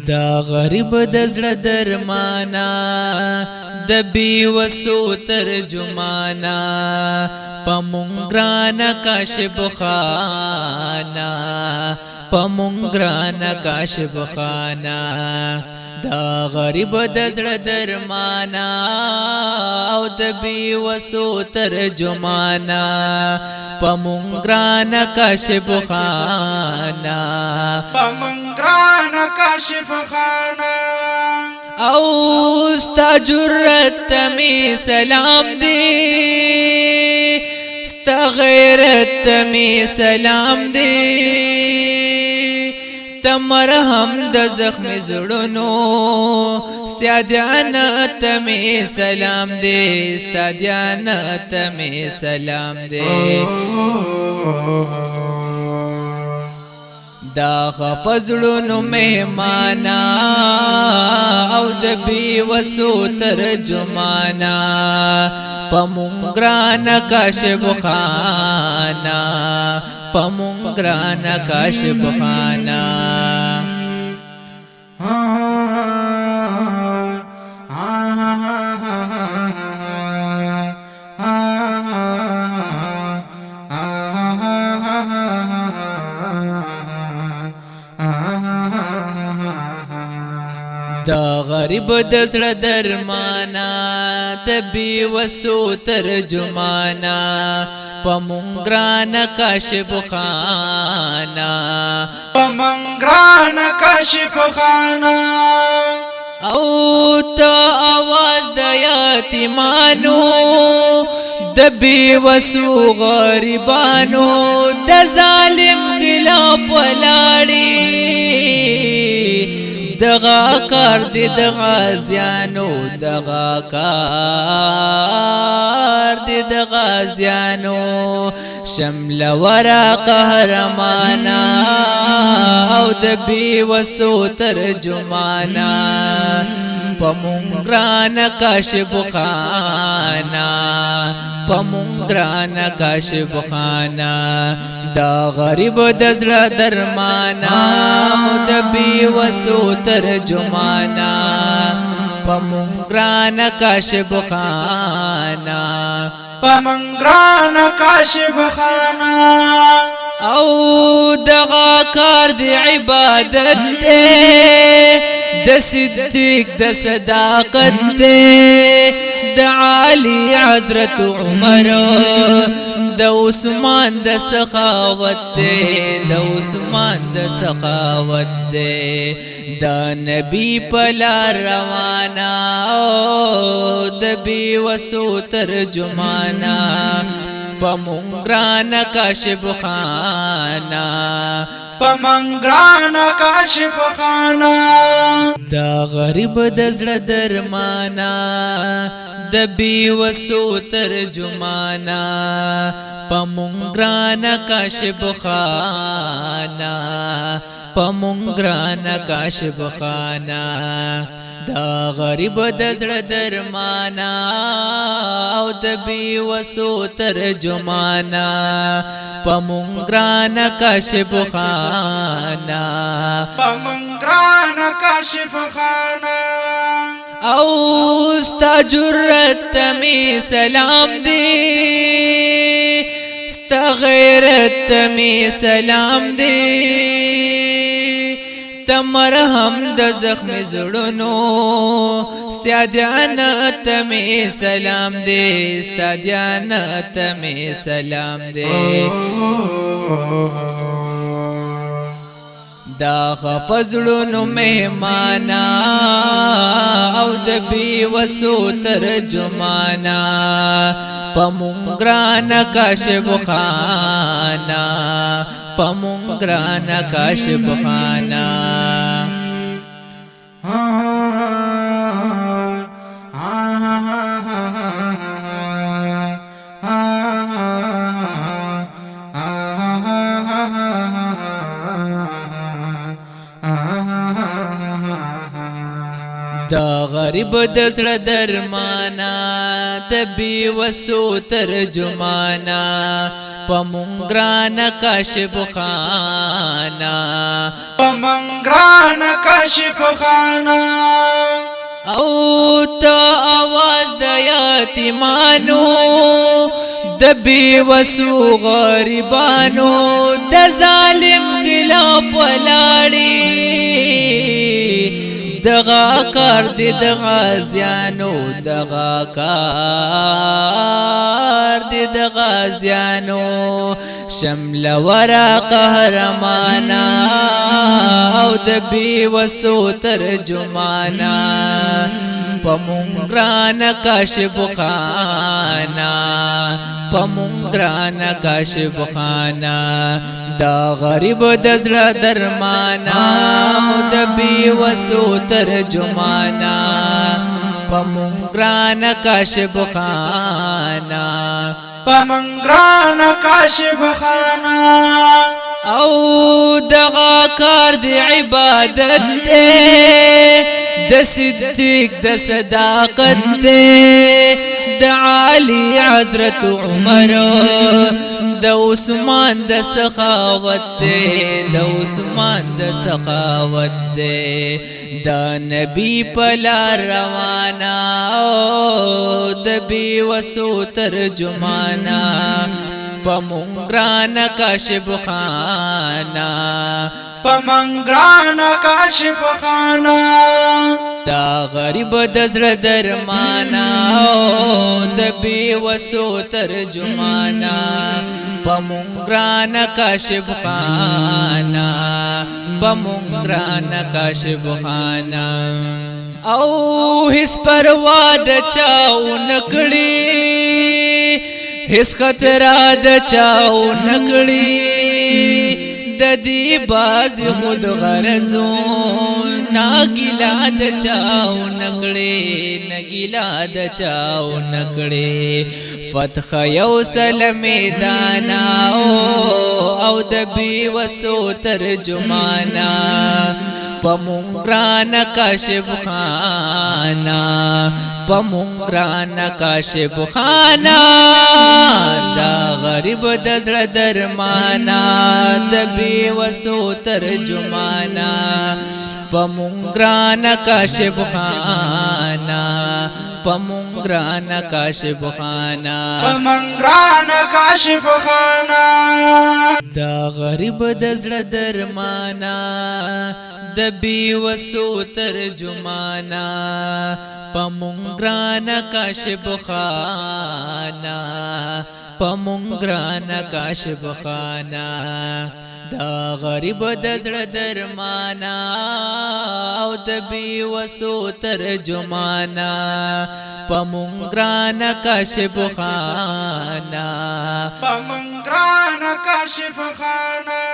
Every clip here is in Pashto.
دا غریب د زړه درمانا د بی وسو ترجمانا پمون ګران کاشف خانا پمون ګران کاشف خانا دا غریب د زړه درمانا او د بی وسو ترجمانا پمون ګران کاشف خانا پمون ګران کاشف خانا او ستا جرت می سلام دی ستا غیرت می سلام دی تمرهم د زخم زړونو ستا دیانت می سلام دی ستا دیانت می سلام دی دا غفزلونو مهمانا او د بی وسو ترجمانا پمون ګران کاشف خانا پمون ګران کاشف خانا دا غریب د زړه درمانا د بی وسو ترجمانا پمون ګران کاشف خانا پمون ګران کاشف خانا او تا آواز د یتیمانو د بی وسو غریبانو د ظالم خلاف ولاړی دغا کار دی د غازیانو دغا کار دی د غازیانو شمل ورا قهرمانا او د بی وسو ترجمانا پمون ګران کاشف خانا پمون ګران کاشف خانا دا غریب د زړه درمانا د بی وسو ترجمانا پمون ګران کاشف خانا پمون ګران کاشف خانا او دغا کار دی عبادت دی د صدیق د صداقت دی د عالی حضرت عمر د عثمان د سخاوت دی د عثمان د سخاوت دی د نبی پلا روانا د بی وسو ترجمانا پمون ګران کاشف خانا پمون ګران کاشف خانا دا غریب د زړه درمانا د بی وسو ترجمانا پمون ګران کاشف خانا پمون ګران کاشف خانا دا غریب د زړه درمانا او د بی وسو ترجمانا پمون ګران کاشف خانا پمون ګران کاشف خانا او ستا جرت می سلام دی ستا غیرت می سلام دی تمرهم د زخم زړونو ستا دیانت می سلام دی ستا دیانت می سلام دی دا غفزلونو مهمانا او د بی وسو ترجمانا پمون ګران کاشف خانا پمون ګران کاشف خانا دا غریب د زړه درمانا د بی وسو ترجمانا پمونگران کاشف خانا پمنگران کاشف خانا او تا آواز د یتیمانو د بی وسو غریبانو د ظالم خلاف ولاړی دغه کار د غازیانو دغه کار د غازیانو شمل ورا قهرمانا او د بی وسو ترجمانا پمونگران کاشف خانا پمونگران کاشف خانا دا غریب د زړه درمانا د بی وسو ترجمانا پمونگران کاشف خانا پمنگران کاشف خانا او دغه کار د عبادت دی د صدیق د صداقت دی د عالی حضرت عمر د عثمان د سخاوت دی د عثمان د سخاوت دی د نبی په لار روانه د بی وسو ترجمانا پمونگران کاشف خانا پمنگران کاشف خانا دا غریب د زړه درمانا د بی وسو ترجمانا پمونگران کاشف خانا پمونگران کاشف خانا او هیڅ پروا د چاو نکړي هیڅ خطر د چاو نکړي د دې باز خود غرضو ناګلا د چاو نکړي نګلا د چاو نکړي فتح یو سلام دانا او د بی وسو ترجمانا پمونگران کاشف خانا پمونگران کاشف خانا دا غریب د زړه درمانا د بی وسو ترجمانا پمونگران کاشف خانا پمونگران کاشف خانا پمنگران کاشف خانا دا غریب د زړه درمانا د بی وسو ترجمانا پمونگران کاشف خانا پمونگران کاشف خانا دا غریب د زړه درمانا او د بی وسو ترجمانا پمونگران کاشف خانا پمنگران کاشف خانا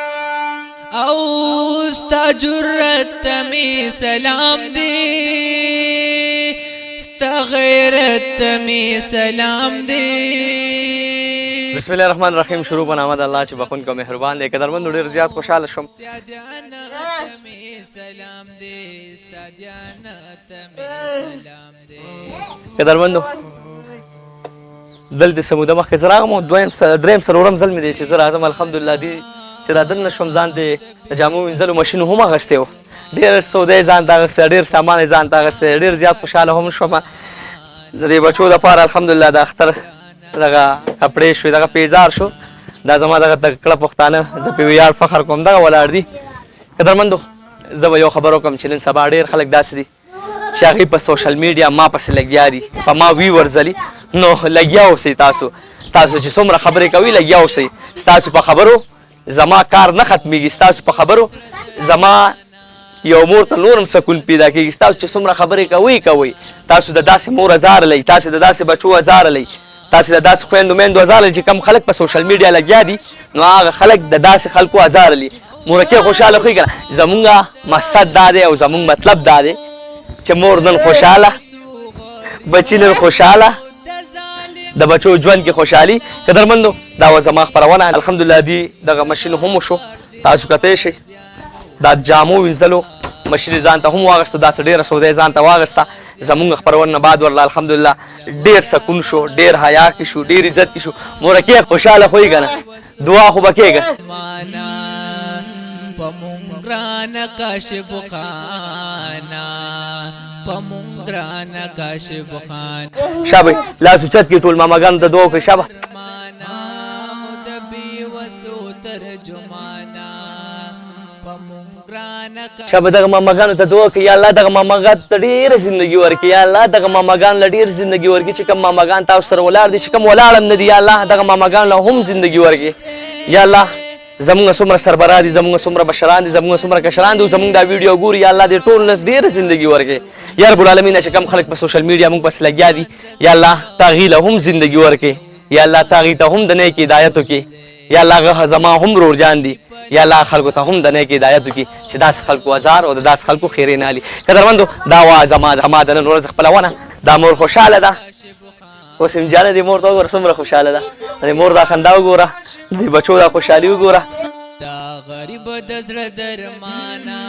او ستا جرت می سلام دی ستا غیرت می سلام دی بسم الله الرحمن الرحیم شروع په نام د الله چې بخون کو مهربان دی قدرمن ډیر زیات خوشاله شوم قدرمندو دلته سموده مخکې زه راغلم دریم څلورم ځل مې دی چې زه راځم الحمدلله دی چې را دننه شوم ځان د جامو وینځلو ماشین هم اخیستی و ډېر سودا یې ځان ته اخیستی ډېر سامان یې ځان ته اخیستی ډېر زیات خوشحاله هم شوم د دې بچو دپاره الحمدلله د اختر دغه کپړې شوې دغه پیزار شو دا زما دغه تکړه پښتانه زه پې ویاړ فخر کوم دغه ولاړ دي قدرمندو زه به یو خبر وکړم چې نن سبا ډېر خلک داسې دي چې هغوی په سوشل میډیا ما پسې لګیا دي په ما ویورز ځلي نو لګیا اوسئ تاسو چې څومره خبرې کوي لګیا اوسئ ستاسو په خبرو زما کار نه ختمیږي ستاسو په خبرو زما یو مور ته نور هم سکون پیدا کېږي ستاسو چې څومره خبرې کوئ تاسو د داسې مور ازارلی تاسو د داسې بچو ازارلی تاسو د داسې خویندو میندو ازارلی چې کم خلک په سوشل میډیا لګیا دي نو هغه خلک د داسې خلکو ازارلی مورکې خوشحاله خوي که نه زمونږ مقصد دا دی او زمونږ مطلب دا دی چې مور نن خوشحاله بچي نن خوشحاله د بچو ژوند کې خوشحالي قدرمندو دا وه زما خپرونه الحمدلله دی دغه مشین هم وشو تاسو کتی شئ دا جامو وینځلو مشین یې ځان ته هم واغېسته داسې ډېره سودا یې ځان ته واغېسته زمونږ خپرونه بعد والله الحمدلله ډیر سکون شو، ډیر حیا کې شو، ډیر عزت کې شو. مورکه خوشاله خوې کنه دعا خو بکېږي پمونگرانا کاشف خانا پمونگرانا کاشف خانا شابه لاس اوچت کې ټول ماماګانو ته دعا وکړئ. شابه دبی وسو ترجمانا پمونگرانا شابه دغه ماماګانو ته دعا وکړئ یا الله دغه ماماګانو ته ډېره زندګي ورکړي، یا الله دغه ماماګانو له ډېر زندګي ورکړي چې کوم ماماګان تاسو سره ولاړ دي، چې کوم ولاړ هم نه دي، یا الله دغه ماماګانو له هم زندګي ورکړي. یا الله زمونږ څومره سربراه دي، زمونږ څومره مشران دي، زمونږ څومره کشران دي، زمونږ دا ویډیو ګوري، یا الله دې ټول ډېره زندګي ورکړي. یا رب العالمین چې کوم خلک په سوشل میډیا موږ پسې لګیا دي، یا الله تا هغې له هم زندګي ورکړي، یا الله تا هغې ته هم د نیک هدایت وکړي. یا الله هغه زما هم ورور جان دي، یا الله خلکو ته هم د نیک هدایت وکړي چې داسې خلکو ازار او د داسې خلکو خیرې نه علي. قدرمندو دا وه زما د نن ورځ خپلونه. دا مور خوشحاله ده، اوس ام جانه دې مور ته وګوره څومره خوشحاله ده، د مور دا خندا وګوره، د بچو دا خوشحالي وګوره. دا غریب د زړه درمانا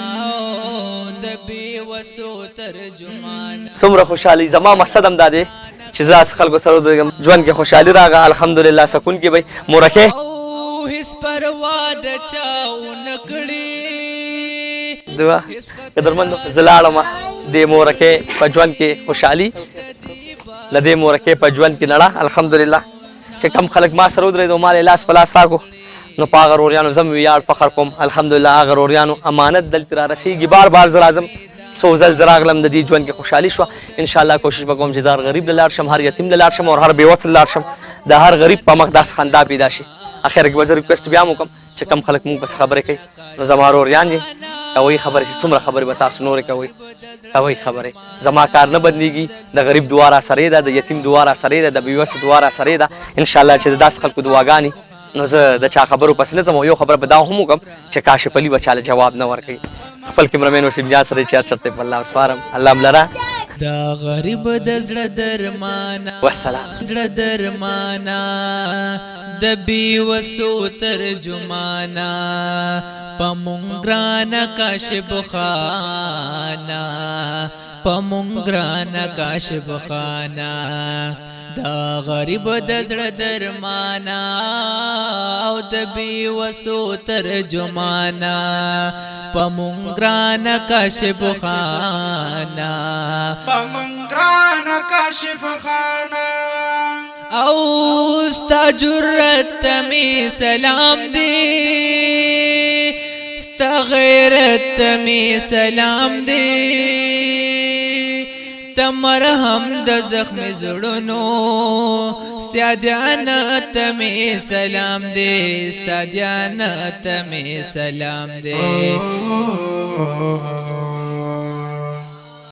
د بې وسو ترجمانا څومره خوشحالي. زما مقصد هم دا دی چې زه داسې خلکو سره ودرېږم، ژوند کې خوشحالي راغله الحمدلله، سکون کې به مورکې او هیڅ پروا د چا ونه کړي. دعا قدرمندو زه لاړم د مورکې په ژوند کې خوشحالي له دې مورکې په ژوند کې نړه الحمدلله. چې کم خلک ما سره ودرېدو ما لاس په لاس راکړو نو په هغه روریانو زه ویاړ فخر کوم الحمدلله. هغه روریانو امانت دلته را رسېږي، بار بار زه راځم، څو ځل زه راغلم، د دې ژوند کې خوشحالي شوه. انشاءالله کوشش به کوم چې د هر غریب له لاړ شم، هر یتیم له لاړ شم او هر بېوس له لاړ شم، د هر غریب په مخ داسې خندا پیدا شي. اخر کې به زه ریکویسټ بیا هم وکړم چې کم خلک مونږ پسې خبرې کوي نو زما روریان دي کوئ خبرې چې څومره خبرې به تاسو نورې کوئ خبرې. زما کار نه بدلېږي، د غریب دعا را سره ده، د یتیم دعا را سره ده، د بېوسې دعا را سره ده. انشاءالله چې د داسې خلکو دعاګانې نو زه د چا خبرو پسې نه ځم. او یو خبره به دا هم وکړم چې کاشف علي به چاله جواب نه ورکوي. خپل کیمرمین وسیم جان سره چې چرته په الله وسپارم. الله ملره دا غریب د زړه درمانا والسلام. زړه درمانا د بې وسو ترجمانا پمونگرانا کاشف خانا پمونگرانا کاشف خانا دا غریب د زړه درمانا او د بې وسو ترجمانا پمونگرانا کاشف خانا پمونگرانا کاشف خانا او ستا جرت می سلام دی، ستا غیرت می سلام دی، ته مرهم د زخم زړونو، ستا دیانت می سلام دی، ستا دیانت می سلام دی.